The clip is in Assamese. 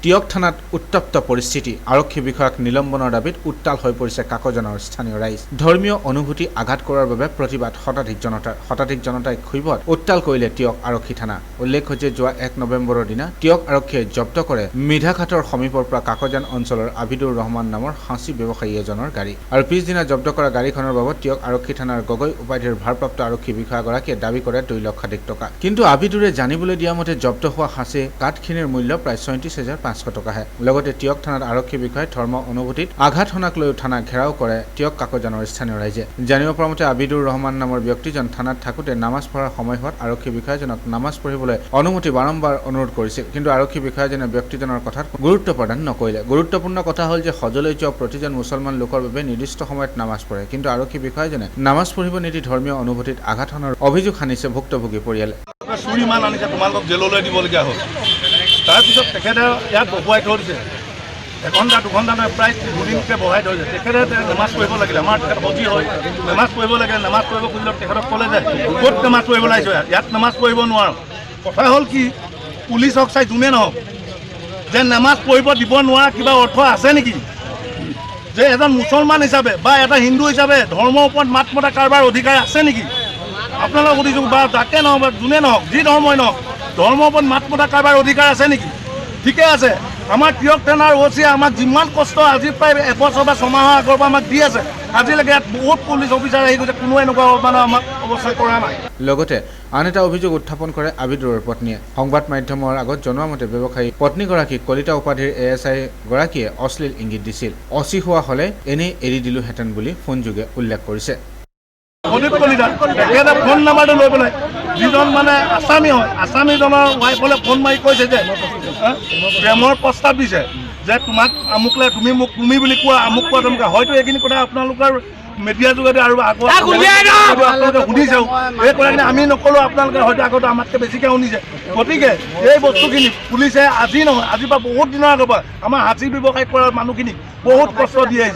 টিয়ক থানাত উত্তপ্ত পৰিস্থিতি আৰক্ষী বিষয়াক নিলম্বনৰ দাবীত উত্তাল হৈ পৰিছে কাকজানৰ স্থানীয় ৰাইজ ধৰ্মীয় অনুভূতি আঘাত কৰাৰ বাবে প্ৰতিবাদ শতাধিক জনতাই ক্ষোভত উত্তাল কৰিলে টিয়ক আৰক্ষী থানা উল্লেখ হৈছে যোৱা 1 নৱেম্বৰৰ দিনা টিয়ক আৰক্ষীয়ে জব্দ কৰে মিধাঘাটৰ সমীপৰ পৰা কাকজান অঞ্চলৰ আবিদুৰ ৰহমান নামৰ হাঁচি ব্যৱসায়ী এজনৰ গাড়ী আৰু পিছদিনা জব্দ কৰা গাড়ীখনৰ বাবদ টিয়ক আৰক্ষী থানাৰ গগৈ উপাধিৰ ভাৰপ্ৰাপ্ত আৰক্ষী বিষয়াগৰাকীয়ে দাবী কৰে 2 লক্ষাধিক টকা কিন্তু আবিদুৰে জানিবলৈ দিয়া মতে জব্দ হোৱা হাঁচি কাঠখিনিৰ মূল্য প্ৰায় 37,500 টকাহে লগতে টিয়ক থানাত আৰক্ষী বিষয়াই ধৰ্ম অনুভূতিত আঘাত হনাক লৈ থানা ঘেৰাও কৰে টিয়ক কাকজানৰ স্থানীয় ৰাইজে জানিব পৰা মতে আবিদুৰ ৰহমান নামৰ ব্যক্তিজন থানাত থাকোতে নামাজ পঢ়াৰ সময়ত আৰক্ষী বিষয়াজনক নামাজ পঢ়িবলৈ অনুমতি বাৰম্বাৰ অনুৰোধ কৰিছিল কিন্তু আৰক্ষী বিষয়াজনে ব্যক্তিজনৰ কথাত গুৰুত্ব প্ৰদান নকৰিলে গুৰুত্বপূৰ্ণ কথা হ'ল যে হজলৈ যোৱা প্ৰতিজন মুছলমান লোকৰ বাবে নিৰ্দিষ্ট সময়ত নামাজ পঢ়ে কিন্তু আৰক্ষী বিষয়াজনে নামাজ পঢ়িব নিদি ধৰ্মীয় অনুভূতিত আঘাত হনাৰ অভিযোগ সানিছে ভুক্তভোগী পৰিয়ালে চুৰিমান আনিছে তোমালোকক জেললৈ দিবলগীয়া হ'ল তাৰপিছত তেখেতে ইয়াত বহুৱাই থৈ দিছে 1 ঘণ্টা 2 ঘণ্টা প্ৰায় 2 দিনকে বহাই থৈ দিছে তেখেতে নামাজ পঢ়িব লাগিলে আমাৰ তেখেত সজি হয় নামাজ পঢ়িব লাগে নামাজ পঢ়িব খুজিলে তেখেতক ক'লে যে ক'ত নামাজ পঢ়িব লাগিছে ইয়াত নামাজ পঢ়িব নোৱাৰোঁ কথা হ'ল কি পুলিচ হওক চাই যোনে নহওক যে নামাজ পঢ়িব দিব নোৱাৰা কিবা অৰ্থ আছে নেকি যে এজন মুছলমান হিচাপে বা এটা হিন্দু হিচাপে ধৰ্মৰ ওপৰত মাত মতা কাৰোবাৰ অধিকাৰ আছে নেকি আপোনালোকক সুধিছোঁ বা যাকে নহওক বা যোনে নহওক যি ধৰ্মই নহওক ধৰ্মৰ ওপৰত মাত মতা কাৰোবাৰ অধিকাৰ আছে নেকি ঠিকে আছে আমাৰ টিয়ক থানাৰ ওচিয়ে আমাক যিমান কষ্ট আজি প্ৰায় 1 বছৰ বা 6 মাহৰ আগৰ পৰা আমাক দি আছে আজিলৈকে ইয়াত বহুত পুলিচ অফিচাৰ আহি গৈছে কোনো এনেকুৱা মানে আমাক অৱস্থা কৰা নাই লগতে আন এটা অভিযোগ উত্থাপন কৰে আবিদুৰৰ পত্নীয়ে সংবাদ মাধ্যমৰ আগত জনোৱা মতে ব্যৱসায়ী পত্নীগৰাকীক কলিতা উপাধিৰ ASI গৰাকীয়ে অশ্লীল ইংগিত দিছিল অচি হোৱা হ'লে এনেই এৰি দিলোহেঁতেন বুলি ফোনযোগে উল্লেখ কৰিছে তেখেতে ফোন নাম্বাৰটো লৈ পেলাই যিজন মানে আছামী হয় আছামীজনৰ ৱাইফলে ফোন মাৰি কৈছে যে প্ৰেমৰ প্ৰস্তাৱ দিছে যে তোমাক আমুকলে তুমি মোক তুমি বুলি কোৱা আমুক কোৱা তোমাক হয়তো এইখিনি কথা আপোনালোকৰ মিডিয়া যোগেদি আৰু আগত আপোনালোকে শুনিছেও এই কথাখিনি আমি নক'লেও আপোনালোকে হয়তো আগতে আমাতকৈ বেছিকৈ শুনিছে গতিকে এই বস্তুখিনি পুলিচে আজি নহয় আজিৰ পৰা বহুত দিনৰ আগৰ পৰা আমাৰ হাঁচি ব্যৱসায় কৰা মানুহখিনিক বহুত কষ্ট দি আহিছে